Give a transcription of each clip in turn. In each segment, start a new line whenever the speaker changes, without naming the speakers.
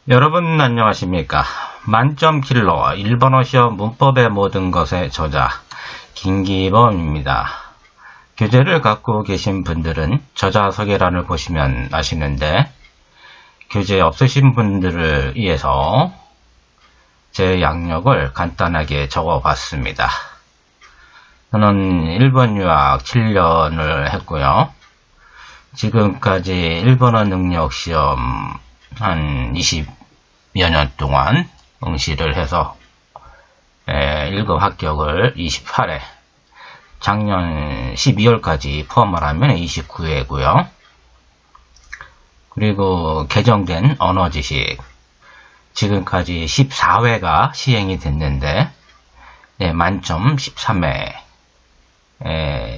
여러분 안녕하십니까? 만점킬러 일본어 시험 문법의 모든 것의 저자 김기범입니다. 교재를 갖고 계신 분들은 저자 소개란을 보시면 아시는데 교재 없으신 분들을 위해서 제 양력을 간단하게 적어봤습니다. 저는 일본 유학 7년을 했고요. 지금까지 일본어 능력 시험 한 20여 년 동안 응시를 해서 1급 합격을 28회, 작년 12월까지 포함을 하면 29회고요. 그리고 개정된 언어 지식 지금까지 14회가 시행이 됐는데 만점 13회,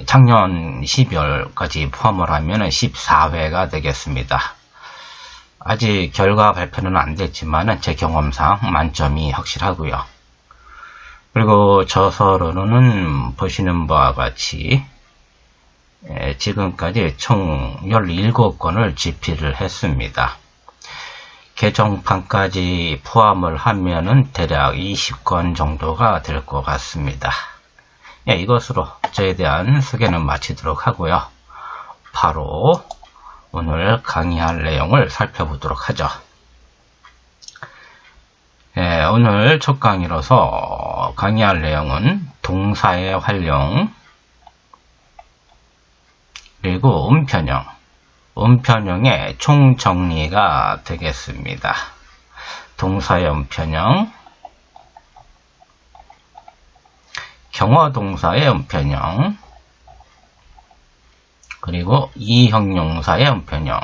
작년 12월까지 포함을 하면 14회가 되겠습니다. 아직 결과 발표는 안 됐지만 제 경험상 만점이 확실하고요. 그리고 저서로는 보시는 바와 같이 지금까지 총 17건을 집필을 했습니다. 개정판까지 포함을 하면은 대략 20건 정도가 될 것 같습니다. 이것으로 저에 대한 소개는 마치도록 하고요. 바로 오늘 강의할 내용을 살펴보도록 하죠. 오늘 첫 강의로서 강의할 내용은 동사의 활용, 그리고 음편형의 총정리가 되겠습니다. 동사의 음편형, 경어동사의 음편형, 그리고 이형용사의 음편형.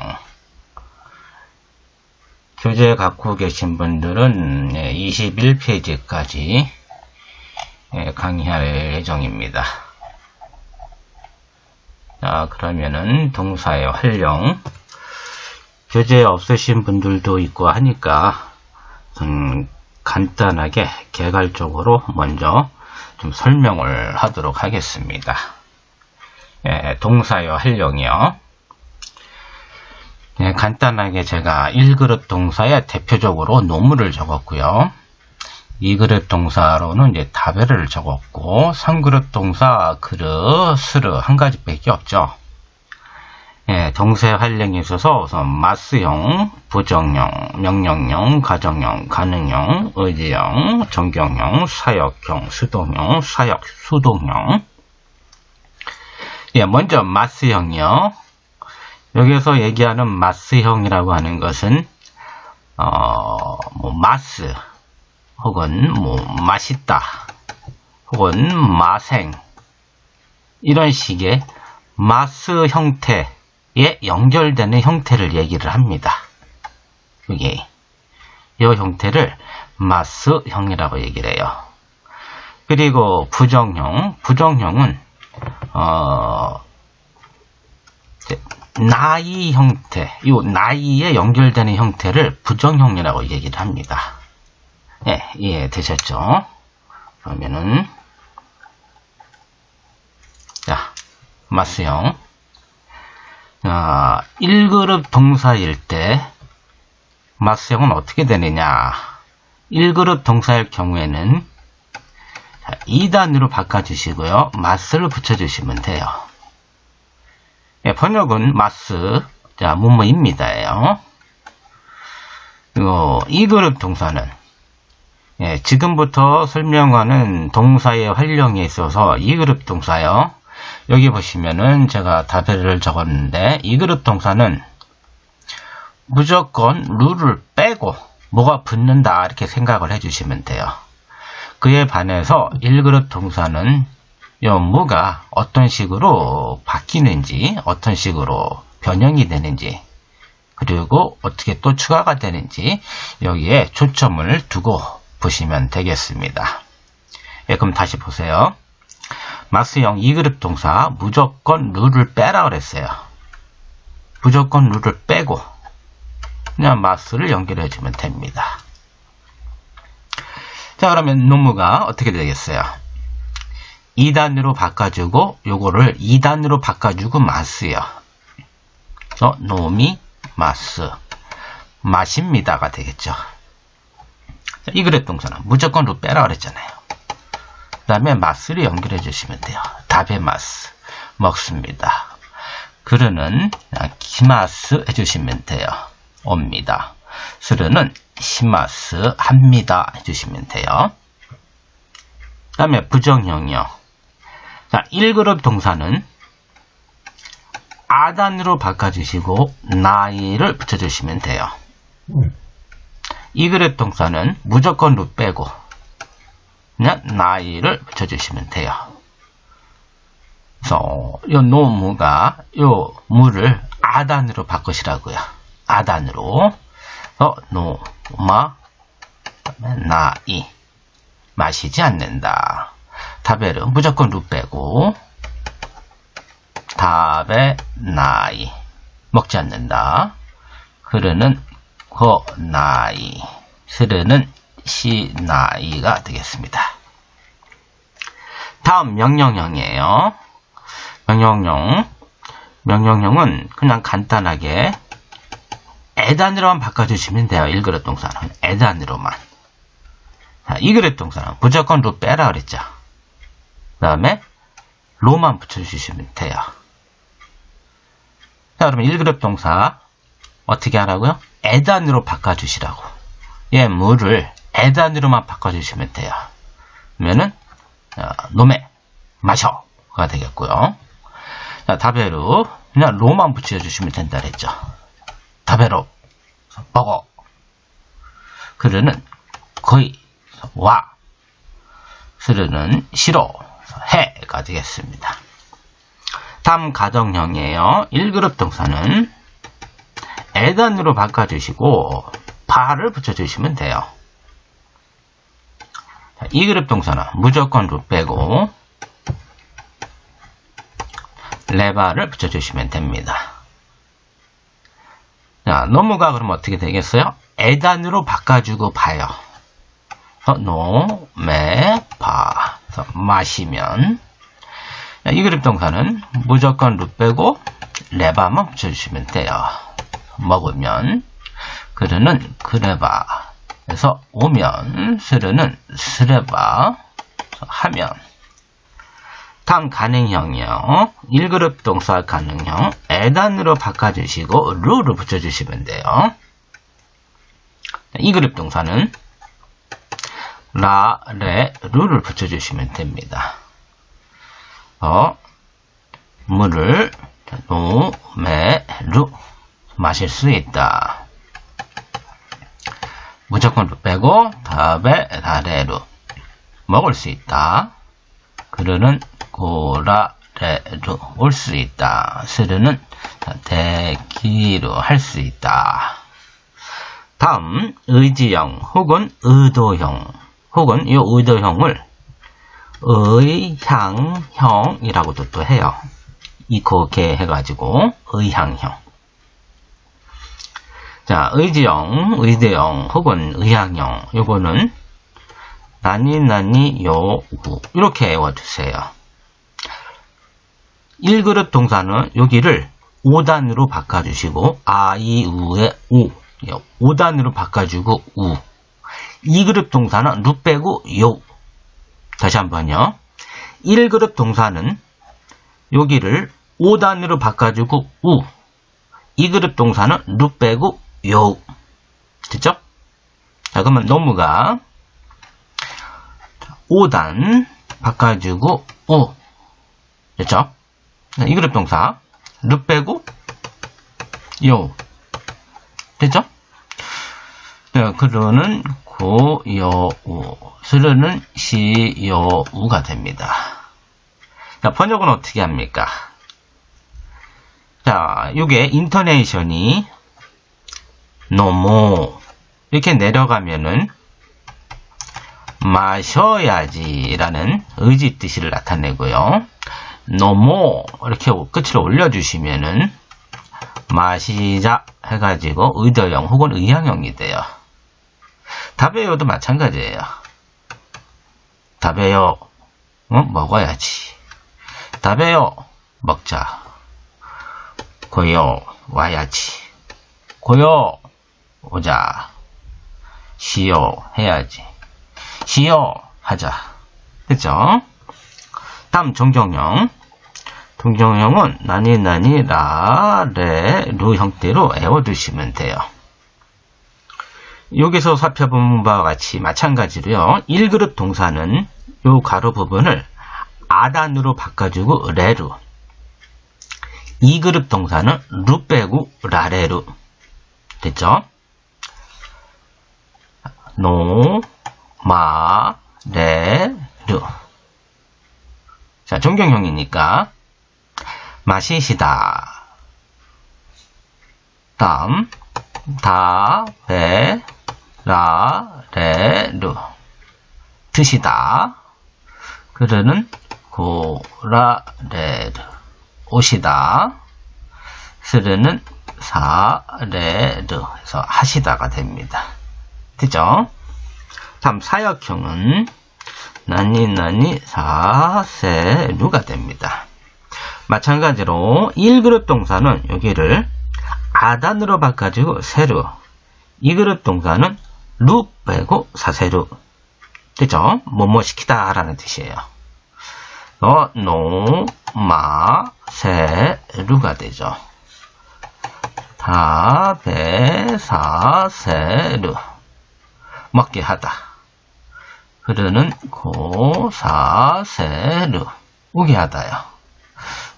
교재 갖고 계신 분들은 21페이지까지 강의할 예정입니다. 자, 그러면은 동사의 활용. 교재 없으신 분들도 있고 하니까 간단하게 개괄적으로 먼저 좀 설명을 하도록 하겠습니다. 동사의 활용이요. 간단하게 제가 1그룹 동사에 대표적으로 노무를 적었고요. 2그룹 동사로는 이제 다베를 적었고, 3그룹 동사 그르, 스르 한 가지밖에 없죠. 동사의 활용에 있어서 우선 마스형, 부정형, 명령형, 가정형, 가능형, 의지형, 정경형, 사역형, 수동형, 사역, 수동형. 먼저 마스형이요. 여기서 얘기하는 마스형이라고 하는 것은 마스 혹은 맛있다 혹은 마생 이런 식의 마스 형태에 연결되는 형태를 얘기를 합니다. 이 형태를 마스형이라고 얘기를 해요. 그리고 부정형은 나이 형태, 이 나이에 연결되는 형태를 부정형이라고 얘기를 합니다. 이해되셨죠? 그러면은, 자, 마스형. 1그룹 동사일 때, 마스형은 어떻게 되느냐? 1그룹 동사일 경우에는, 2단으로 바꿔주시고요. 마스를 붙여주시면 돼요. 번역은 마스, 자, 뭐뭐입니다예요. 그리고 2그룹 동사는, 지금부터 설명하는 동사의 활용에 있어서 2그룹 동사요. 여기 보시면은 제가 답변을 적었는데, 2그룹 동사는 무조건 룰을 빼고 뭐가 붙는다, 이렇게 생각을 해주시면 돼요. 그에 반해서 1그룹 동사는 뭐가 어떤 식으로 바뀌는지, 어떤 식으로 변형이 되는지, 그리고 어떻게 또 추가가 되는지 여기에 초점을 두고 보시면 되겠습니다. 그럼 다시 보세요. 마스형 2그룹 동사 무조건 룰을 빼라 그랬어요. 무조건 룰을 빼고 그냥 마스를 연결해 주면 됩니다. 자, 그러면 노무가 어떻게 되겠어요? 2단으로 바꿔주고 요거를 2단으로 바꿔주고 마스요. 노미 마스. 마십니다가 되겠죠. 자, 이 그릇 동사는 무조건 루 빼라 그랬잖아요. 그 다음에 마스를 연결해 주시면 돼요. 다베마스, 먹습니다. 그르는 기마스 해주시면 돼요. 옵니다. 스르는 시마스, 합니다 해주시면 돼요. 그 다음에 부정형이요. 자, 1그룹 동사는 아단으로 바꿔주시고 나이를 붙여주시면 돼요. 2그룹 동사는 무조건 루 빼고 그냥 나이를 붙여주시면 돼요. 그래서 요 노무가 요 무를 아단으로 바꾸시라고요. 아단으로. 노마 나이 마시지 않는다. 다베르 무조건 루 빼고 다베 나이 먹지 않는다. 그르는 거 나이 스르는 시 나이가 되겠습니다. 다음 명령형이에요. 명령형은 그냥 간단하게 에단으로만 바꿔주시면 돼요. 1그릇 동사는 에단으로만. 자, 2그릇 동사는 무조건 루 빼라 그랬죠. 그 다음에 로만 붙여주시면 돼요. 자, 그러면 1그룹 동사 어떻게 하라고요? 에단으로 바꿔주시라고. 예, 물을 에단으로만 바꿔주시면 돼요. 그러면은 놈에 마셔가 되겠고요. 자, 다베루 그냥 로만 붙여주시면 된다 그랬죠. 다베루 먹어. 그르는 거의 와. 스르는 싫어. 해가 되겠습니다. 다음 가정형이에요. 1그룹 동사는 에단으로 바꿔주시고 바를 붙여주시면 돼요. 2그룹 동사는 무조건 루 빼고 레바를 붙여주시면 됩니다. 자, 노무가 그럼 어떻게 되겠어요? 에단으로 바꿔주고 봐요. 노, 메, 바. 마시면. 자, 이 그룹 동사는 무조건 루 빼고 레바만 붙여주시면 돼요. 먹으면. 그르는 그레바. 그래서 오면. 스르는 스레바. 하면. 다음 가능형이요. 1그룹 동사 가능형. 에단으로 바꿔주시고 루를 붙여주시면 돼요. 자, 2그룹 동사는 라, 레, 루를 붙여주시면 됩니다. 물을 노, 메, 루 마실 수 있다. 무조건 루 빼고 다베, 다레, 루 먹을 수 있다. 그르는 고라, 레, 루 올 수 있다. 스르는 대기로 할 수 있다. 다음 의지형 혹은 의도형 혹은 이 의도형을 의향형이라고도 또 해요. 이렇게 해가지고 의향형. 자, 의지형, 의도형 혹은 의향형 요거는 나니 요우 이렇게 외워주세요. 1그룹 동사는 여기를 5단으로 바꿔주시고 아이우의 우 5단으로 바꿔주고 우 2그룹 동사는 루 빼고 요. 다시 한번요. 1그룹 동사는 여기를 5단으로 바꿔주고 우. 2그룹 동사는 루 빼고 요. 됐죠? 자, 그러면 노무가 5단 바꿔주고 우. 됐죠? 2그룹 동사 루 빼고 요. 됐죠? 네, 그러는 고여우, 스르는 시여우가 됩니다. 자, 번역은 어떻게 합니까? 자, 요게 인터네이션이 노모 이렇게 내려가면은 마셔야지 라는 의지 뜻을 나타내고요. 노모 이렇게 끝을 올려주시면은 마시자 해가지고 의도형 혹은 의향형이 돼요. 다베요도 마찬가지예요. 다베요 먹어야지. 다베요 먹자. 고요 와야지. 고요 오자. 시오 해야지. 시오 하자. 됐죠? 다음 정정형. 정정형은 나니 나니 라 레 루 형태로 외워두시면 돼요. 여기서 살펴본 바와 같이 마찬가지로요. 1그룹 동사는 요 가로 부분을 아단으로 바꿔주고 레루. 2그룹 동사는 루 빼고 라레루. 됐죠? 노, 마, 레, 루. 자, 정정형이니까 마시시다. 다음 다, 베, 라, 레, 루. 드시다. 그러는 고, 라, 레, 루. 오시다. 스르는 사, 레, 르. 해서 하시다가 됩니다. 됐죠? 다음 사역형은 나니, 나니, 사, 세, 루가 됩니다. 마찬가지로 1그룹 동사는 여기를 아단으로 바꿔주고 세루. 2그룹 동사는 루 빼고 사세루. 됐죠? 뭐뭐 시키다 라는 뜻이에요. 노, 마, 세, 루가 되죠. 다, 배, 사, 세, 루. 먹게 하다. 흐르는 고, 사, 세, 루. 우게 하다요.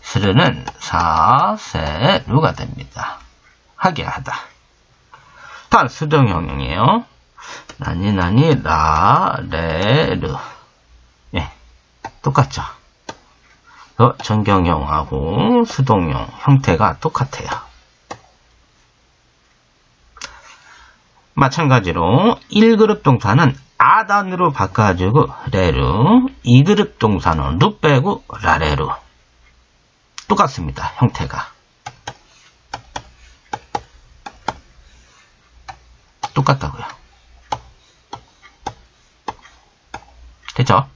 스르는 사, 세, 루가 됩니다. 하게 하다. 다음 수동형이에요. 나니, 나니, 라, 레, 루. 예, 똑같죠? 정경형하고 수동형 형태가 똑같아요. 마찬가지로 1그룹 동사는 아단으로 바꿔주고 레루, 2그룹 동사는 루 빼고 라레루. 똑같습니다. 형태가. 똑같다고요. 됐죠?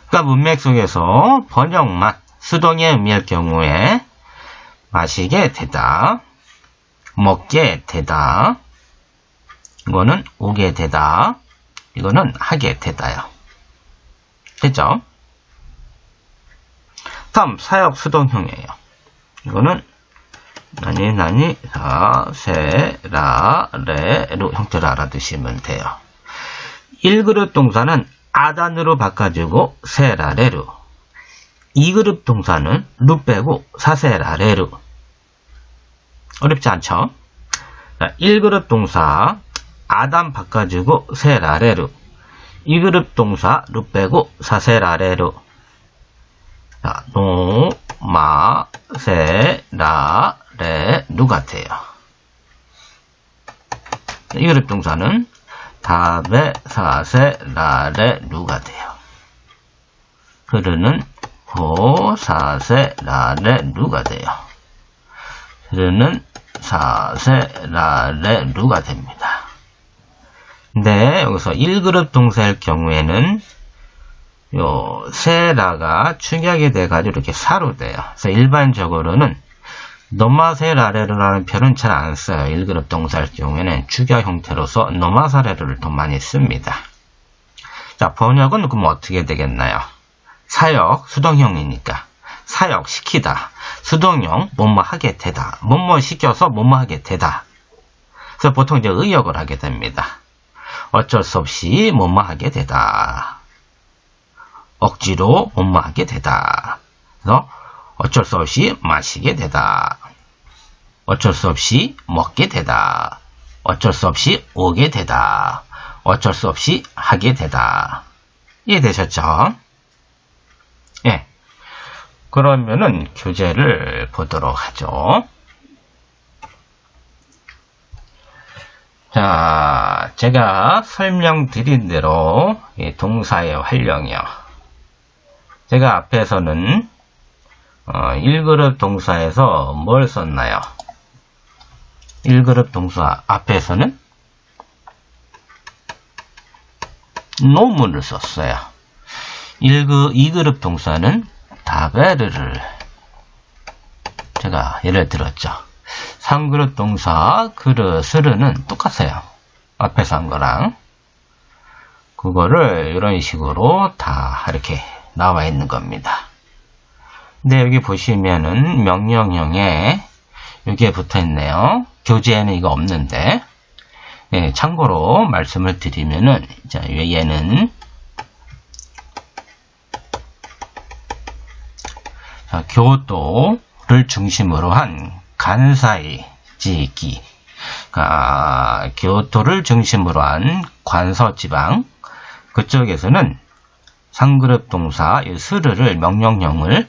그러니까 문맥 속에서 번역만 수동의 의미할 경우에 마시게 되다, 먹게 되다, 이거는 오게 되다, 이거는 하게 되다요. 됐죠? 다음 사역 수동형이에요. 이거는 나니, 나니, 사, 세, 라, 레, 루 형태로 알아두시면 돼요. 1그룹 동사는 아단으로 바꿔주고 세라레루. 2그룹 동사는 루 빼고 사세라레루. 어렵지 않죠? 1그룹 동사 아단 바꿔주고 세라레루. 2그룹 동사 루 빼고 사세라레루. 자, 노, 마, 세, 라, 레, 루 같아요. 2그룹 동사는 다베, 사세, 라레, 루가 돼요. 흐르는 고, 사세, 라레, 루가 돼요. 흐르는 사세, 라레, 루가 됩니다. 근데 여기서 1그룹 동사일 경우에는 요 세라가 축약이 돼가지고 이렇게 사로 돼요. 그래서 일반적으로는 노마세라레루라는 표현은 잘 안 써요. 1그룹 동사일 경우에는 축약 형태로서 노마사레루를 더 많이 씁니다. 자, 번역은 그럼 어떻게 되겠나요? 사역, 수동형이니까 사역, 시키다. 수동형, 뭐뭐 하게 되다. 뭐뭐 시켜서 뭐뭐 하게 되다. 그래서 보통 이제 의역을 하게 됩니다. 어쩔 수 없이 뭐뭐 하게 되다. 억지로 뭐뭐 하게 되다. 그래서 어쩔 수 없이 마시게 되다. 어쩔 수 없이 먹게 되다. 어쩔 수 없이 오게 되다. 어쩔 수 없이 하게 되다. 이해되셨죠? 예. 그러면은 교재를 보도록 하죠. 자, 제가 설명드린 대로 동사의 활용이요. 제가 앞에서는 1그룹 동사에서 뭘 썼나요? 1그룹 동사 앞에서는 노문을 썼어요. 2그룹 동사는 다베르를 제가 예를 들었죠. 상그릇 동사 그릇으로는 똑같아요. 앞에서 한 거랑. 그거를 이런 식으로 다 이렇게 나와 있는 겁니다. 근데 여기 보시면은 명령형에 여기에 붙어 있네요. 교재에는 이거 없는데. 예, 참고로 말씀을 드리면은, 자, 얘는, 자, 교토를 중심으로 한 간사이 지기, 교토를 중심으로 한 관서지방, 그쪽에서는 상그릇 동사, 이 스르를 명령형을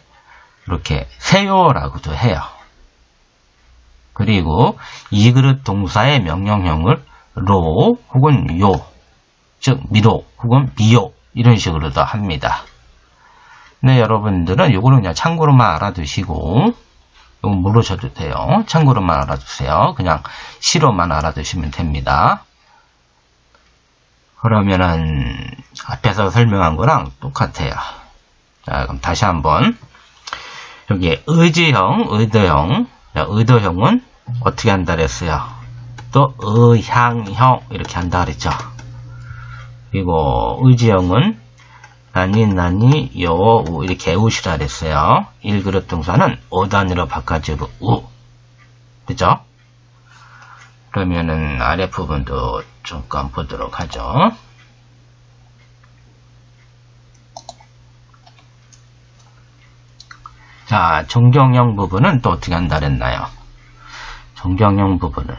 이렇게 세요라고도 해요. 그리고 이 그릇 동사의 명령형을 로 혹은 요, 즉 미로 혹은 미요 이런 식으로도 합니다. 네, 여러분들은 요거는 그냥 참고로만 알아두시고 이건 모르셔도 돼요. 참고로만 알아두세요. 그냥 시로만 알아두시면 됩니다. 그러면은 앞에서 설명한 거랑 똑같아요. 자, 그럼 다시 한번 여기 의지형, 의도형. 자, 의도형은 어떻게 한다 그랬어요? 또 의향형 이렇게 한다 그랬죠. 그리고 의지형은 나니 요 이렇게 애우시라 그랬어요. 1그릇 동사는 어단위로 바꿔주고 우. 그죠? 그러면은 아래 부분도 잠깐 보도록 하죠. 자, 존경형 부분은 또 어떻게 한다 그랬나요? 존경형 부분은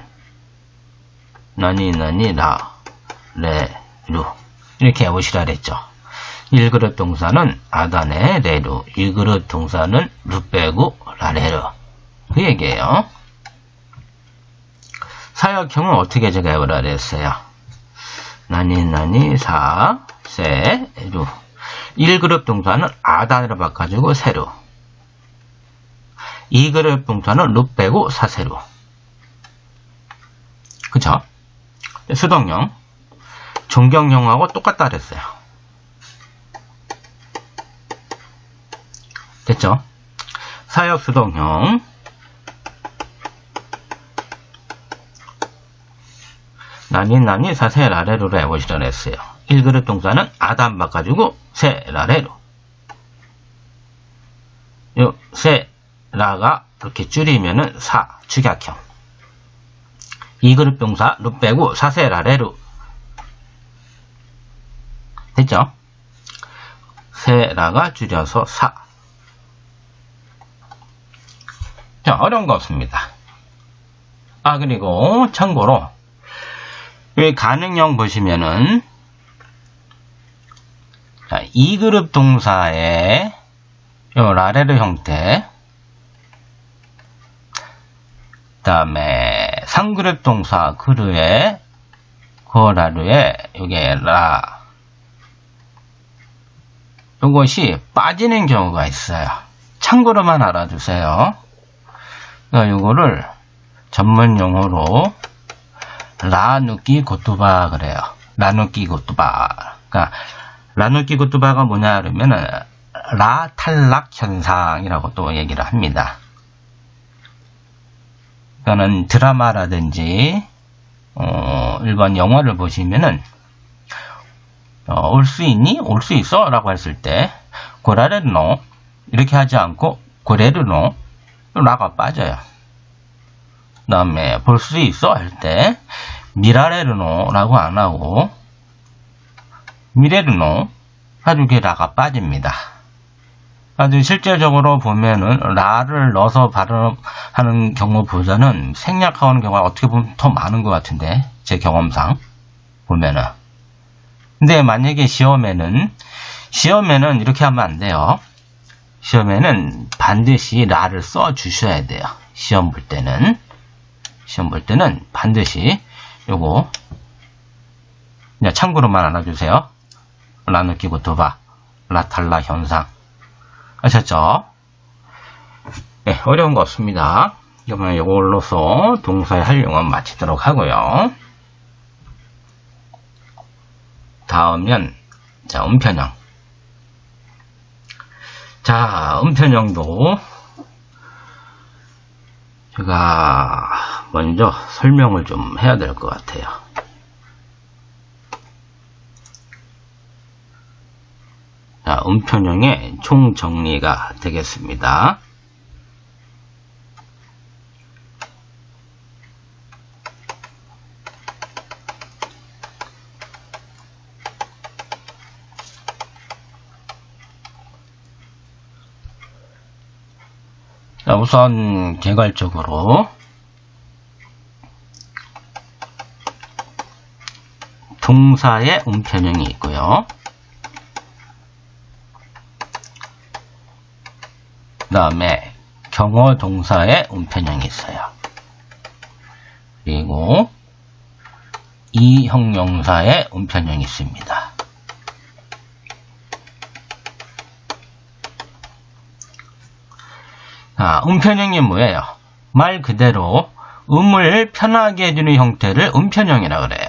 나니 라 레 루 이렇게 해보시라 그랬죠. 1그릇 동사는 아단에 레루, 2그릇 동사는 루 빼고 라레르 그 얘기예요. 사역형은 어떻게 제가 해보라 그랬어요? 나니 사 세 루 1그릇 동사는 아단으로 바꿔주고 세루, 2그릇 동사는 루 빼고 사세루. 그쵸? 수동형, 존경형하고 똑같다 그랬어요. 됐죠? 사역 수동형, 나니 사세 라레루로 해보시라 그랬어요. 1그릇 동사는 아단 바꿔주고 세 라레루. 요 세 라가 이렇게 줄이면은 사 축약형. 2그릇 동사 루 빼고 사세 라레루. 됐죠? 세라가 줄여서 사. 자, 어려운 거 없습니다. 아, 그리고 참고로 여기 가능형 보시면은 자, 2그릇 동사의 요 라레르 형태, 그 다음에 3그릇 동사 그르의 거라르의 요게 라, 요것이 빠지는 경우가 있어요. 참고로만 알아두세요. 요거를 전문 용어로 라누키 고토바 그래요. 라누키 고토바. 그러니까 라누키 고토바가 뭐냐 그러면은 라 탈락 현상이라고 또 얘기를 합니다. 그러니까는 드라마라든지 일반 영화를 보시면은 올 수 있니? 올 수 있어? 라고 했을 때 고라레르노 이렇게 하지 않고 고레르노 라가 빠져요. 그 다음에 볼 수 있어? 할 때 미라레르노 라고 안 하고 미레르노 아주 게 라가 빠집니다. 아주 실제적으로 보면은 라를 넣어서 발음하는 경우보다는 생략하는 경우가 어떻게 보면 더 많은 것 같은데, 제 경험상 보면은. 근데 만약에 시험에는 이렇게 하면 안 돼요. 시험에는 반드시 라를 써 주셔야 돼요. 시험 볼 때는 반드시 요거 그냥 참고로만 알아주세요. 라누키 고토바, 라탈라 현상. 아셨죠? 네, 어려운 거 없습니다. 그러면 이걸로서 동사의 활용은 마치도록 하고요. 다음은 자, 음편형. 자, 음편형도 제가 먼저 설명을 좀 해야 될 것 같아요. 자, 음편형의 총정리가 되겠습니다. 자, 우선 개괄적으로 동사의 음편형이 있고요. 그 다음에 경어 동사의 음편형이 있어요. 그리고 이형용사의 음편형이 있습니다. 음편형이 뭐예요? 말 그대로 음을 편하게 해주는 형태를 음편형이라고 그래요.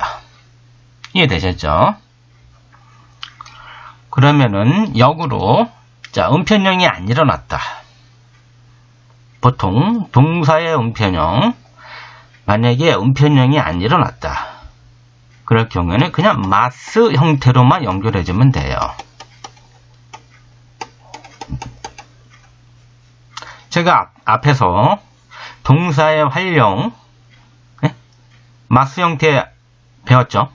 이해되셨죠? 그러면은 역으로 자, 음편형이 안 일어났다. 보통 동사의 음편형, 만약에 음편형이 안 일어났다. 그럴 경우에는 그냥 마스 형태로만 연결해주면 돼요. 제가 앞에서 동사의 활용, 마스 형태 배웠죠?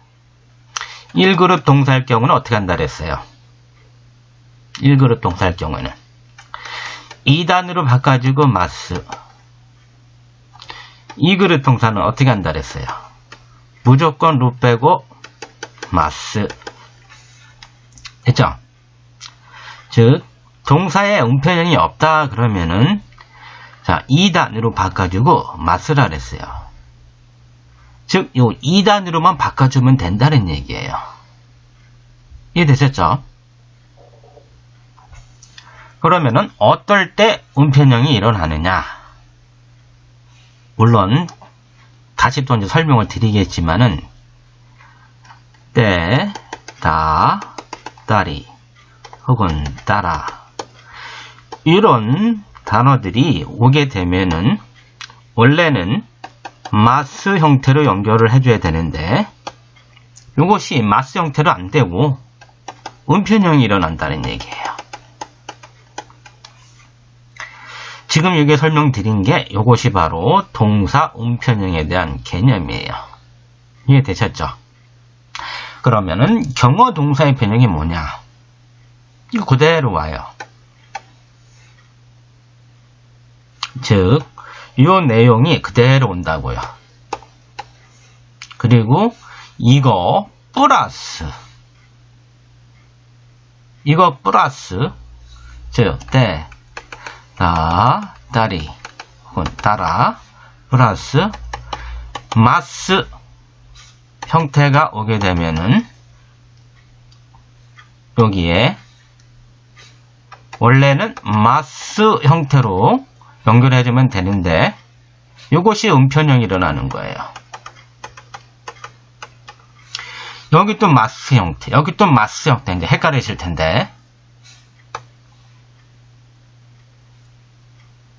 1그룹 동사일 경우는 어떻게 한다 그랬어요? 1그룹 동사일 경우에는 2단으로 바꿔주고 마스. 2그룹 동사는 어떻게 한다 그랬어요? 무조건 루 빼고 마스. 됐죠? 즉 동사에 음편형이 없다 그러면은 자 2단으로 바꿔주고 마스라 그랬어요. 즉 요 2단으로만 바꿔주면 된다는 얘기예요. 이해되셨죠? 그러면은 어떨 때 음편형이 일어나느냐? 물론 다시 또 이제 설명을 드리겠지만은 때, 다, 따리 혹은 따라 이런 단어들이 오게 되면은 원래는 마스 형태로 연결을 해줘야 되는데 이것이 마스 형태로 안 되고 음편형이 일어난다는 얘기예요. 지금 여기 설명드린 게 이것이 바로 동사 음편형에 대한 개념이에요. 이해되셨죠? 그러면은 경어 동사의 변형이 뭐냐? 이거 그대로 와요. 즉, 이 내용이 그대로 온다고요. 그리고 이거 플러스 즉, 때, 다, 따리 혹은 따라 플러스 마스 형태가 오게 되면은 여기에 원래는 마스 형태로 연결해주면 되는데 이것이 음편형이 일어나는 거예요. 여기 또 마스 형태, 여기 또 마스 형태 이제 헷갈리실 텐데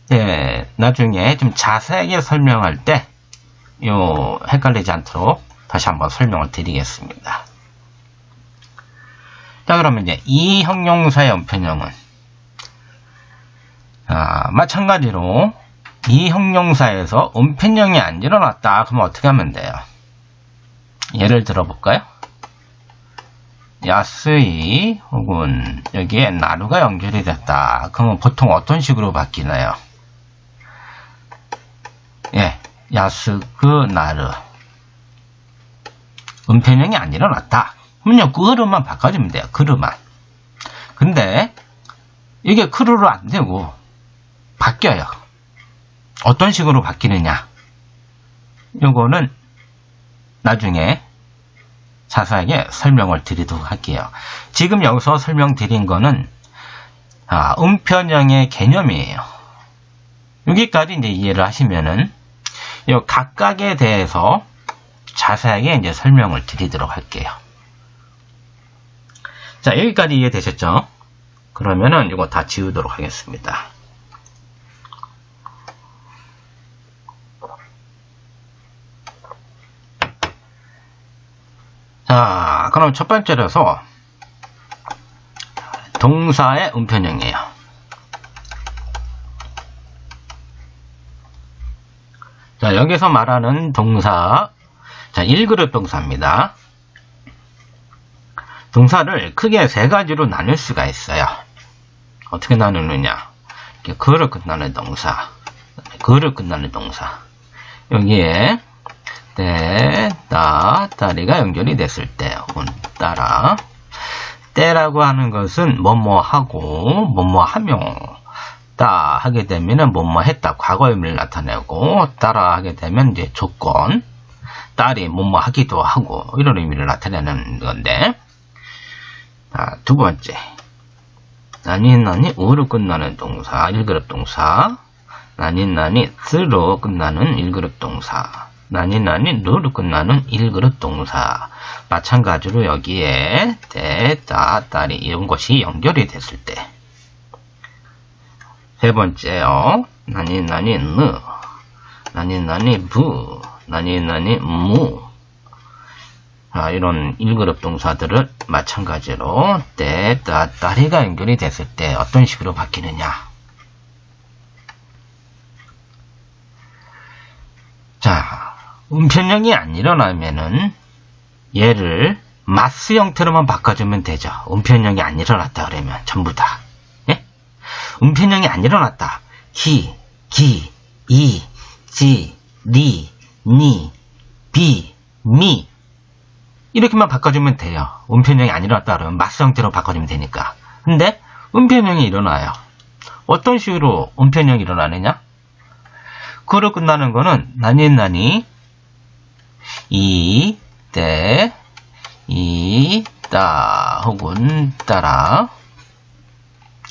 네, 나중에 좀 자세하게 설명할 때 헷갈리지 않도록 다시 한번 설명을 드리겠습니다. 자, 그러면 이제 이 형용사의 음편형은 마찬가지로 이 형용사에서 음편형이 안 일어났다. 그러면 어떻게 하면 돼요? 예를 들어볼까요? 야스이 혹은 여기에 나루가 연결이 됐다. 그러면 보통 어떤 식으로 바뀌나요? 예, 야스그 나르. 음편형이 안 일어났다. 그러면요, 그 흐름만 바꿔주면 돼요. 그르만. 근데 이게 크루로 안 되고 바뀌어요. 어떤 식으로 바뀌느냐? 요거는 나중에 자세하게 설명을 드리도록 할게요. 지금 여기서 설명드린 거는 음편형의 개념이에요. 여기까지 이제 이해를 하시면은 요 각각에 대해서 자세하게 이제 설명을 드리도록 할게요. 자, 여기까지 이해되셨죠? 그러면은 이거 다 지우도록 하겠습니다. 자, 그럼 첫 번째로서 동사의 은편형이에요. 자, 여기서 말하는 동사, 자, 1그룹 동사입니다. 동사를 크게 세 가지로 나눌 수가 있어요. 어떻게 나누느냐? 그를 끝나는 동사, 그를 끝나는 동사. 여기에 때, 따, 따리가 연결이 됐을 때, 혹은 따라. 때라고 하는 것은 뭐뭐하고 뭐뭐하며, 따 하게 되면은 뭐뭐 했다, 과거 의미를 나타내고, 따라 하게 되면 이제 조건, 딸이 뭐뭐 하기도 하고 이런 의미를 나타내는 건데, 자, 두 번째, 나니 으로 끝나는 동사, 1그룹 동사. 나니 스로 끝나는 1그룹 동사. 나니 누로 끝나는 1그룹 동사. 마찬가지로 여기에 때, 따, 딸이 이런 것이 연결이 됐을 때. 세 번째요. 나니 느, 나니 부, 나니 무. 자, 이런 1그룹 동사들은 마찬가지로 때, 따, 딸이가 연결이 됐을 때 어떤 식으로 바뀌느냐. 자, 은편형이 안 일어나면은 얘를 마스 형태로만 바꿔주면 되죠. 은편형이 안 일어났다 그러면 전부 다. 예? 은편형이 안 일어났다. 기, 이, 지, 리, 니, 비, 미. 이렇게만 바꿔주면 돼요. 은편형이 안 일어났다 그러면 마스 형태로 바꿔주면 되니까. 근데 은편형이 일어나요. 어떤 식으로 은편형이 일어나느냐? 그로 끝나는 거는 나니 이, 때, 이, 따, 혹은 따라,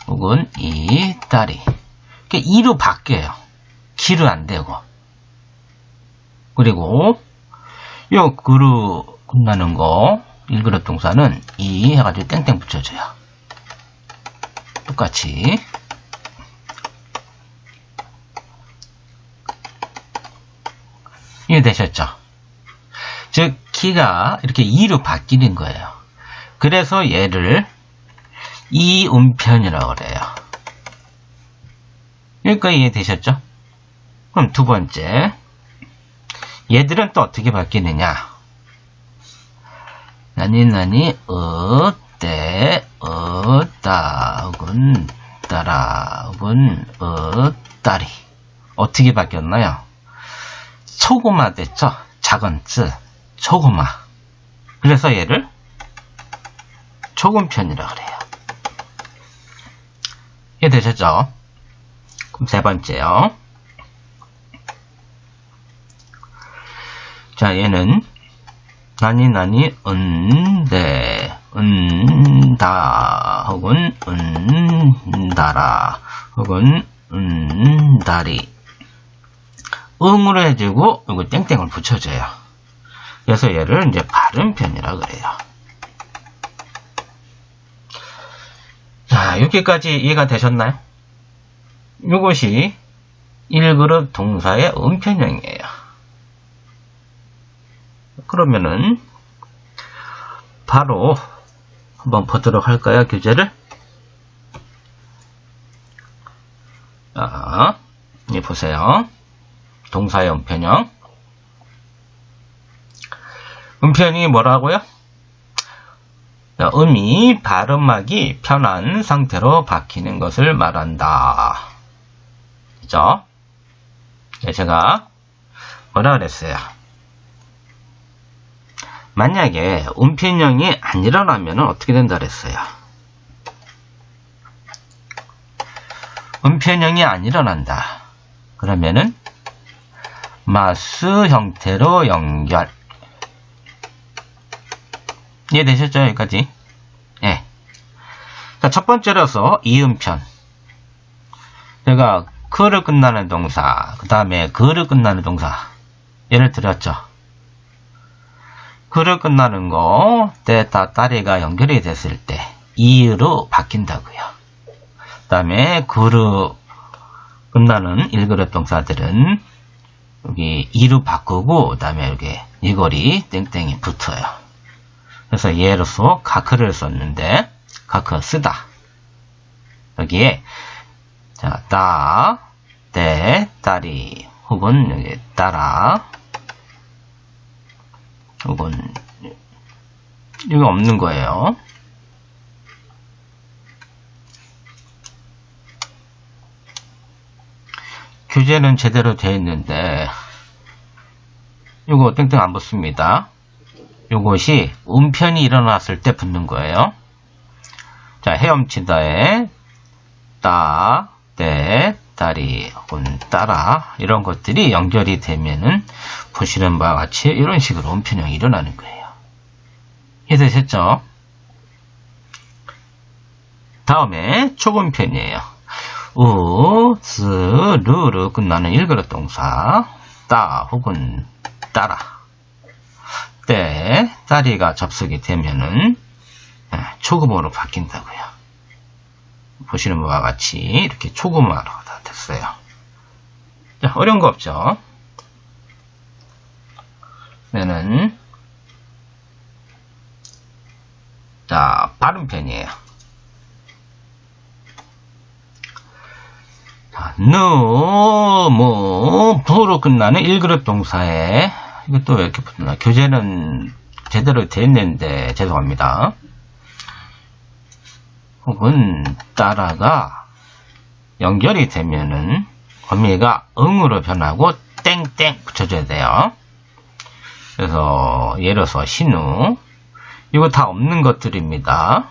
혹은 이, 따리. 그러니까 이로 바뀌어요. 기로 안 되고. 그리고 요 그로 끝나는 거 1그룹 동사는 이 해가지고 땡땡 붙여줘요. 똑같이. 이해되셨죠? 즉, 키가 이렇게 2로 바뀌는 거예요. 그래서 얘를 이음편이라고 그래요. 여기까지 이해되셨죠? 그럼 두 번째. 얘들은 또 어떻게 바뀌느냐? 나니, 때, 따, 혹은 따라, 혹은 따리. 어떻게 바뀌었나요? 초고마 됐죠? 작은 쯔, 초고마. 그래서 얘를 초금편이라 그래요. 이해되셨죠? 그럼 세 번째요. 자, 얘는 나니, 데, 다, 혹은 다라, 혹은 다리. 응으로 해주고 이거 땡땡을 붙여줘요. 그래서 얘를 이제 발음편이라 그래요. 자, 여기까지 이해가 되셨나요? 이것이 1그룹 동사의 음편형이에요. 그러면은 바로 한번 보도록 할까요? 교재를. 자, 여기 보세요. 동사의 음편형. 음편이 뭐라고요? 음이 발음하기 편한 상태로 바뀌는 것을 말한다. 그죠? 제가 뭐라 그랬어요? 만약에 음편형이 안 일어나면 어떻게 된다 그랬어요? 음편형이 안 일어난다. 그러면은 마스 형태로 연결. 이해되셨죠? 여기까지? 예. 자, 첫 번째로서 이음편. 제가 그를 끝나는 동사, 그 다음에 그를 끝나는 동사 예를 들었죠. 그를 끝나는 거, 때, 따, 따리가 연결이 됐을 때 이로 바뀐다고요. 그 다음에 그를 끝나는 1그룹 동사들은 여기 이로 바꾸고, 그 다음에 여기 이골이 땡땡이 붙어요. 그래서 예로서 가크를 썼는데 가크 쓰다. 여기에 자, 따, 때, 따리 혹은 여기 따라 혹은 이거 없는 거예요. 교재는 제대로 되어 있는데 요거 땡땡 안 붙습니다. 요것이 음편이 일어났을 때 붙는 거예요. 자, 헤엄치다에 따, 때, 따리 혹은 따라 이런 것들이 연결이 되면은 보시는 바와 같이 이런 식으로 음편형이 일어나는 거예요. 이해되셨죠? 다음에 초음편이에요. 우, 스, 르로 끝나는 일그릇 동사 따 혹은 따라 때 따리가 접속이 되면은 초금어로 바뀐다고요. 보시는 바와 같이 이렇게 초금어로 다 됐어요. 자, 어려운 거 없죠? 그러면은 자, 발음편이에요. 자, 너무 부로 끝나는 일그릇 동사에 이것도 왜 이렇게 붙나? 교재는 제대로 됐는데 죄송합니다. 혹은 따라가 연결이 되면은 어미가 응으로 변하고 땡땡 붙여줘야 돼요. 그래서 예를 들어서 신우 이거 다 없는 것들입니다.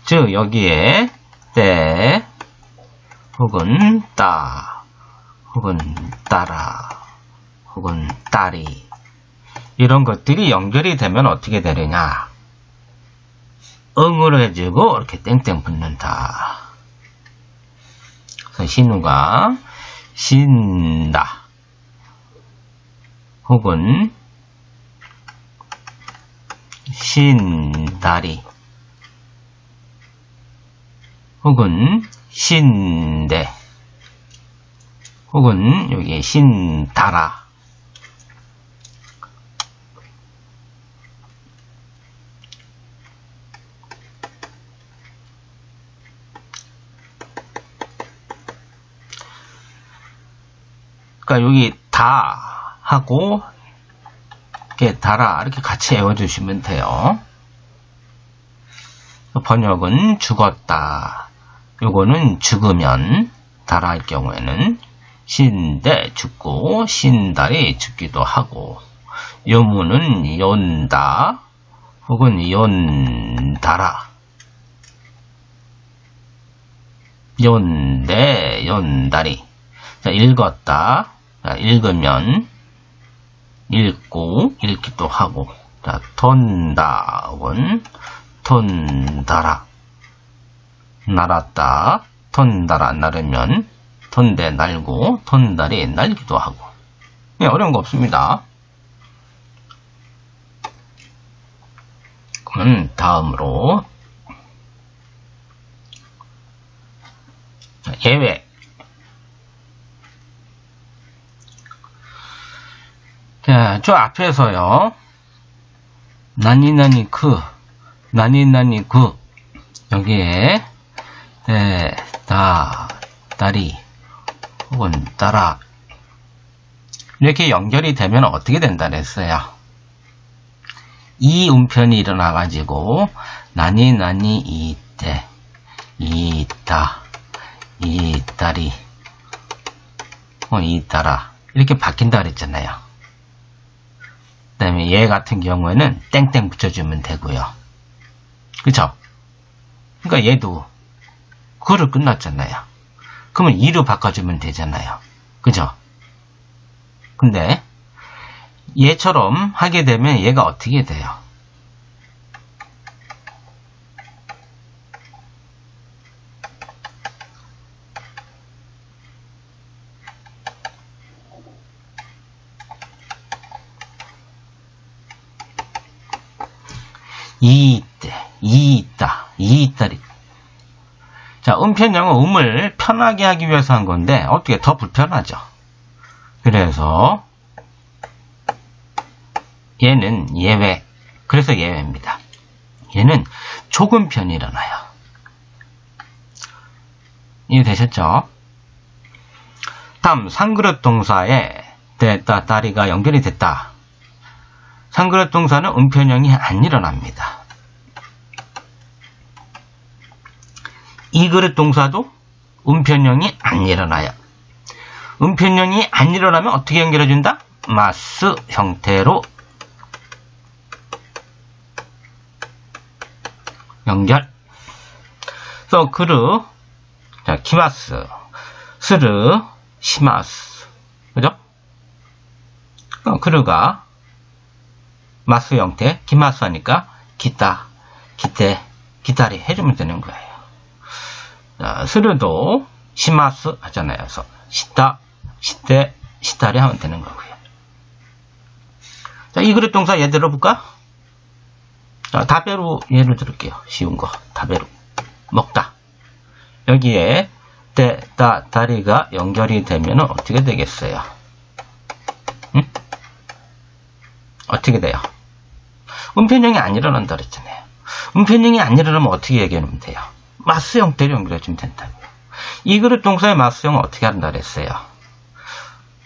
즉 여기에 때 혹은 따 혹은 따라 혹은 따리 이런 것들이 연결이 되면 어떻게 되느냐? 응으로 해주고 이렇게 땡땡 붙는다. 그래서 신우가 신다 혹은 신다리 혹은 신대 혹은 여기 신다라 그러니까 여기 다 하고 이렇게 달아 이렇게 같이 외워주시면 돼요. 번역은 죽었다. 요거는 죽으면 달아할 경우에는 신대 죽고 신달이 죽기도 하고 요무는 연다 혹은 연달아 연대 연달이 자, 읽었다. 자, 읽으면 읽고 읽기도 하고 자, 턴다 혹은 턴달아 날았다 턴달아 날으면 턴대 날고 턴달이 날기도 하고 네, 어려운 거 없습니다. 그럼 다음으로 예외 자, 저 앞에서요 나니나니 그 나니나니 그 여기에 다 다리 혹은 따라 이렇게 연결이 되면 어떻게 된다 그랬어요? 이 음편이 일어나 가지고 나니나니 이때 이따 이따리 이따라 이렇게 바뀐다 그랬잖아요. 그 다음에 얘 같은 경우에는 땡땡 붙여주면 되고요. 그쵸? 그러니까 얘도 그거를 끝났잖아요. 그러면 2로 바꿔주면 되잖아요. 그죠? 근데 얘처럼 하게 되면 얘가 어떻게 돼요? 이때, 이있다, 이있다리. 자, 음편형은 음을 편하게 하기 위해서 한 건데, 어떻게 더 불편하죠? 그래서, 얘는 예외. 그래서 예외입니다. 얘는 조금 편이 일어나요. 이해되셨죠? 다음 상그릇 동사에 됐다, 다리가 연결이 됐다. 상그릇 동사는 음편형이 안 일어납니다. 이 그릇 동사도 음편형이 안 일어나요. 음편형이 안 일어나면 어떻게 연결해준다? 마스 형태로 연결. 그래서 그르, 자, 키마스, 스르, 시마스. 그죠? 그르가 마스 형태, 기마스 하니까 기타, 기테, 기타리 해주면 되는 거예요. 자, 스르도 시마스 하잖아요. 그래서 시타, 시테, 시타리 하면 되는 거고요. 자, 이 그릇 동사 예를 들어볼까? 자, 다베루 예를 들을게요. 쉬운 거. 다베루. 먹다. 여기에 때, 따, 다리가 연결이 되면 어떻게 되겠어요? 응? 어떻게 돼요? 음편형이 안 일어난다 그랬잖아요. 음편형이 안 일어나면 어떻게 얘기하면 돼요? 마스 형태로 연결해주면 된다고요. 이 그릇 동사의 마스형은 어떻게 한다 그랬어요?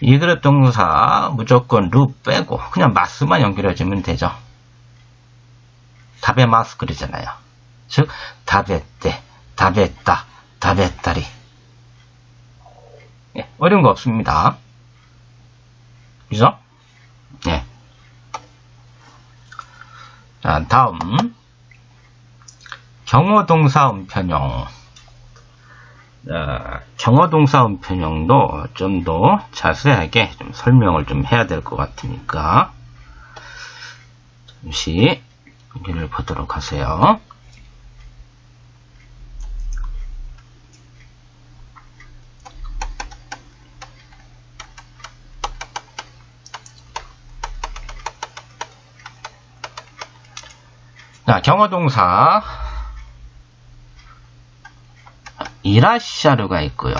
이 그릇 동사 무조건 루 빼고 그냥 마스만 연결해주면 되죠. 다베마스 그러잖아요. 즉 다베떼, 다베따, 다베따리. 예, 어려운 거 없습니다. 그죠? 예. 자, 다음 경어동사 음편형. 경어동사 음편형도 좀 더 자세하게 좀 설명을 좀 해야 될 것 같으니까 잠시 여기를 보도록 하세요. 자, 경어동사 이라샤르가 있고요.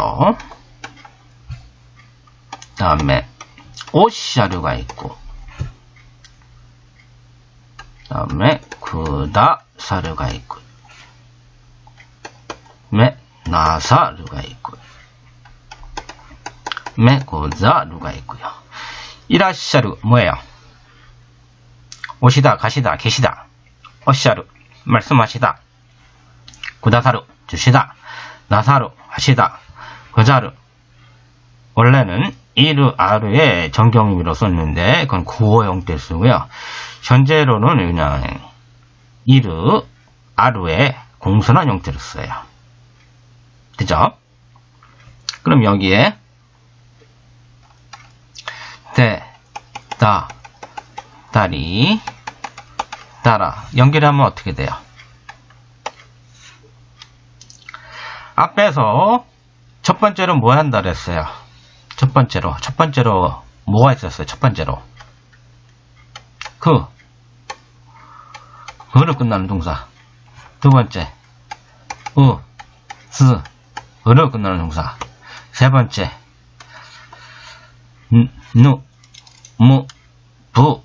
다음에 오샤르가 있고, 다음에 구다사르가 있고, 다음에 나사르가 있고, 다음에 고자르가 있고요. 이라샤르 뭐예요? 오시다, 가시다, 계시다. 오샤르 말씀하시다. 구다사르 주시다. 나사르 하시다. 거자르 원래는 이르 아르의 정경유로 썼는데 그건 구어 형태 쓰고요. 현재로는 그냥 이르 아르의 공손한 형태로 써요. 그죠? 그럼 여기에 대, 다, 다리, 따라 연결하면 어떻게 돼요? 앞에서 첫 번째로 뭐 한다 그랬어요? 첫 번째로 뭐가 있었어요? 첫 번째로 그로 끝나는 동사. 두 번째 으로 끝나는 동사. 세 번째 부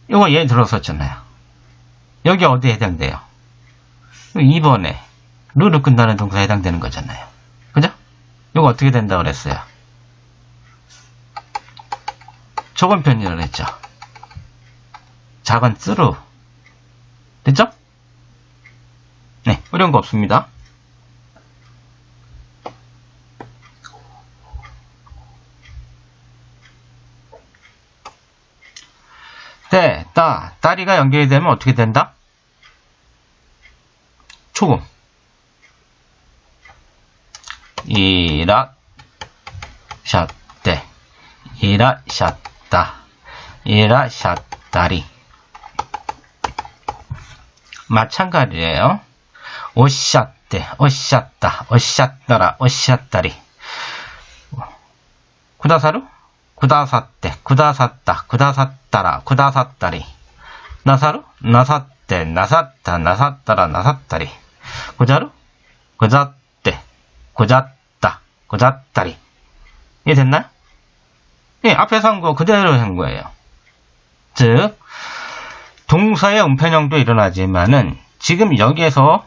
이거 예를 들었었잖아요. 여기 어디에 해당돼요? 2번에 루로 끝나는 동사에 해당되는 거잖아요. 그죠? 이거 어떻게 된다고 그랬어요? 조금 편이라고 했죠. 작은 쓰루. 됐죠? 네, 어려운 거 없습니다. 대, 따, 다리가 연결이 되면 어떻게 된다? 초금. 이라, 샷대. 이라, 샷다. 이라, 샷다리. 마찬가지예요. 오샷대, 오샷다, 오샷다라, 오샷다리. 구다사루? 구다사떼, 구다사따, 구다사따라, 구다사따리. 나사루? 나사떼, 나사따, 나사따라, 나사따리. 고자루? 고자떼, 고자따, 고자다리. 이해됐나요? 예, 앞에서 한 거 그대로 한 거예요. 즉, 동사의 음편형도 일어나지만은, 지금 여기에서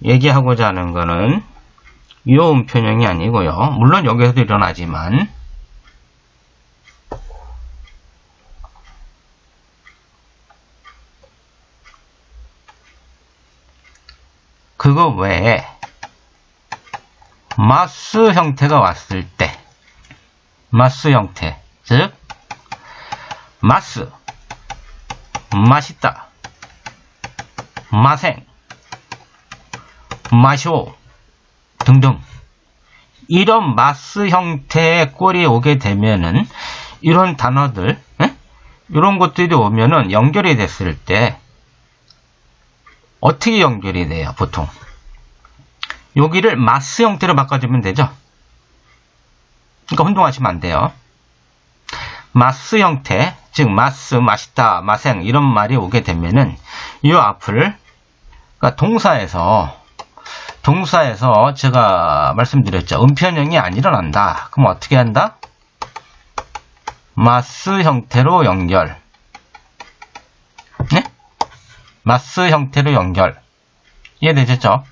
얘기하고자 하는 거는, 이 음편형이 아니고요. 물론 여기에서도 일어나지만, 그거 외에, 마스 형태가 왔을 때, 마스 형태, 즉 마스, 맛있다, 마생, 마쇼 등등 이런 마스 형태의 꼴이 오게 되면은 이런 단어들, 이런 것들이 오면은 연결이 됐을 때 어떻게 연결이 돼요? 보통 여기를 마스 형태로 바꿔주면 되죠. 그러니까 혼동하시면 안 돼요. 마스 형태, 즉 마스, 맛있다, 마생 이런 말이 오게 되면은 이 앞을, 그러니까 동사에서 제가 말씀드렸죠. 음편형이 안 일어난다. 그럼 어떻게 한다? 마스 형태로 연결. 네? 마스 형태로 연결. 이해되셨죠?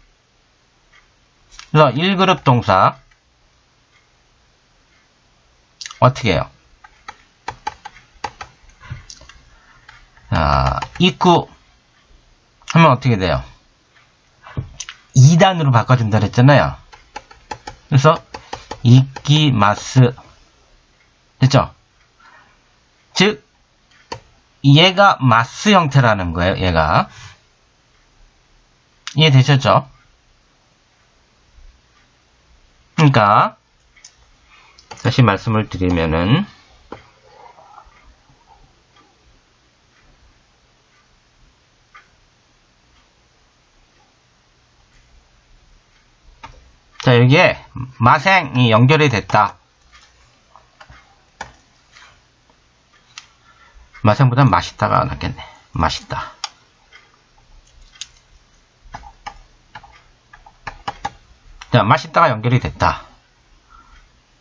그래서 1그룹 동사 어떻게 해요? 입구 하면 어떻게 돼요? 2단으로 바꿔준다 그랬잖아요. 그래서 이끼마스 됐죠? 즉 얘가 마스 형태라는 거예요. 얘가 이해되셨죠? 그러니까 다시 말씀을 드리면은 자, 여기에 마생이 연결이 됐다. 마생보다는 맛있다가 낫겠네. 맛있다. 자, 맛있다가 연결이 됐다.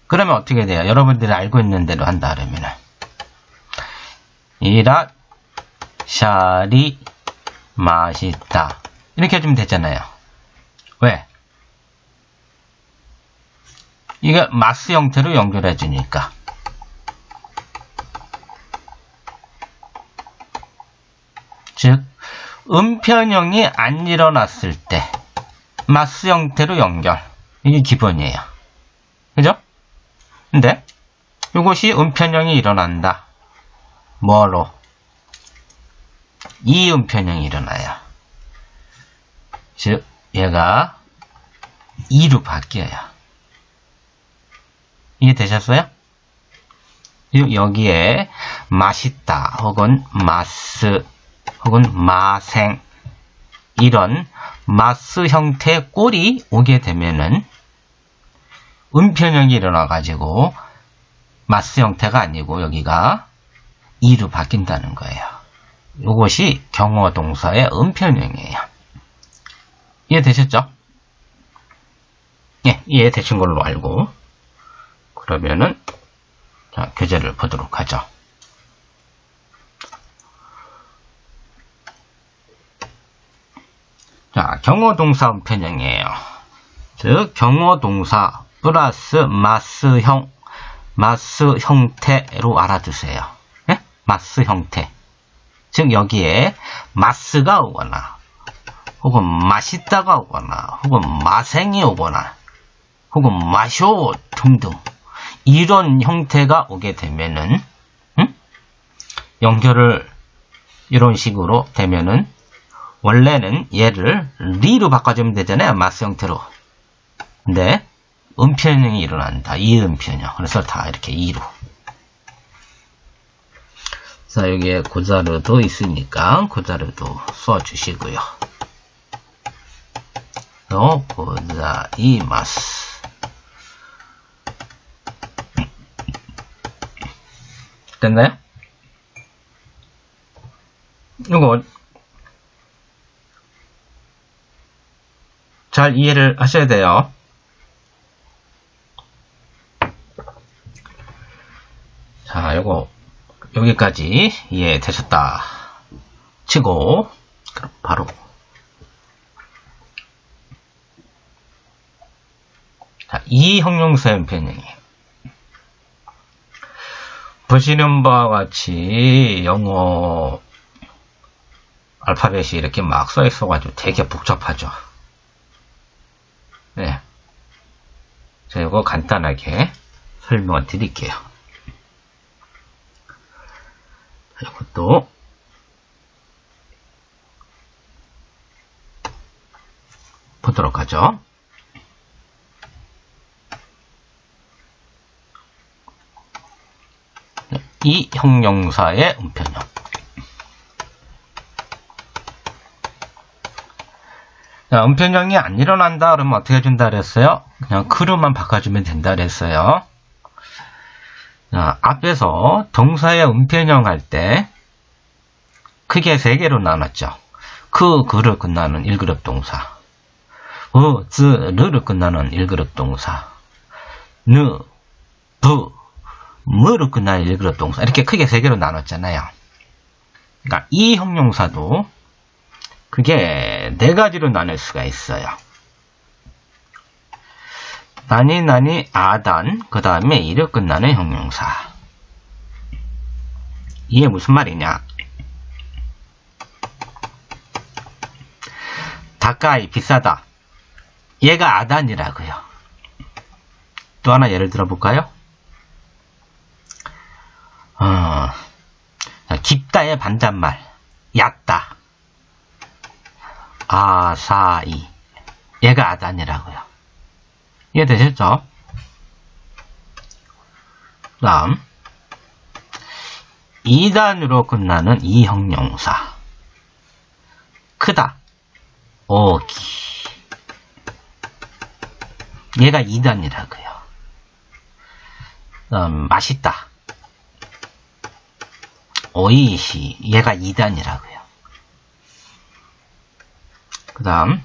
그러면 어떻게 돼요? 여러분들이 알고 있는 대로 한다 그러면은 이라 샤리 맛있다 이렇게 해주면 되잖아요. 왜? 이거 마스 형태로 연결해 주니까. 즉 음편형이 안 일어났을 때 마스 형태로 연결. 이게 기본이에요. 그죠? 근데 이것이 음편형이 일어난다. 뭐로? 이 음편형이 일어나요. 즉 얘가 2로 바뀌어요. 이해되셨어요? 여기에 맛있다 혹은 마스 혹은 마생 이런 마스 형태의 꼴이 오게 되면은 음편형이 일어나가지고 마스 형태가 아니고 여기가 2로 바뀐다는 거예요. 이것이 경어동사의 음편형이에요. 이해되셨죠? 예, 이해되신 걸로 알고 그러면은 자, 교재를 보도록 하죠. 자, 경어동사 음편형이에요. 즉 경어동사 플러스 마스형, 마스 형태로 알아두세요. 네? 마스 형태. 즉 여기에 마스가 오거나 혹은 맛있다가 오거나 혹은 마생이 오거나 혹은 마쇼 등등 이런 형태가 오게 되면은 연결을 이런 식으로 되면은 원래는 얘를 리로 바꿔주면 되잖아요. 마스 형태로. 근데 음편형이 일어난다. 이 음편형. 그래서 다 이렇게 2로. 자, 여기에 고자르도 있으니까 고자르도 써주시고요. 고자이마스. 됐나요? 이거 잘 이해를 하셔야 돼요. 아이고, 여기까지 이해되셨다 치고, 그럼 바로 자, 이 형용사의 음표현이 보시는 바와 같이 영어 알파벳이 이렇게 막 써 있어가지고 되게 복잡하죠. 네. 자, 이거 간단하게 설명을 드릴게요. 이것도 보도록 하죠. 이 형용사의 음표현. 자, 음표현이 안 일어난다 그러면 어떻게 해준다 그랬어요? 그냥 크루만 바꿔주면 된다 그랬어요. 자, 앞에서 동사의 음표현 할 때 크게 3개로 나눴죠. 그를 끝나는 1그룹 동사, 르를 끝나는 1그룹 동사, 무로 끝나는 1그룹 동사, 이렇게 크게 3개로 나눴잖아요. 그러니까 이 형용사도 그게 4가지로 나눌 수가 있어요. 나니 아단, 그 다음에 이를 끝나는 형용사. 이게 무슨 말이냐? 가까이, 비싸다. 얘가 아단이라고요. 또 하나 예를 들어볼까요? 깊다의 반대말, 얕다. 아사이. 얘가 아단이라고요. 이해되셨죠? 그 다음 2단으로 끝나는 이 형용사. 크다. 오기. 얘가 2단이라고요. 맛있다. 오이시. 얘가 2단이라고요. 그 다음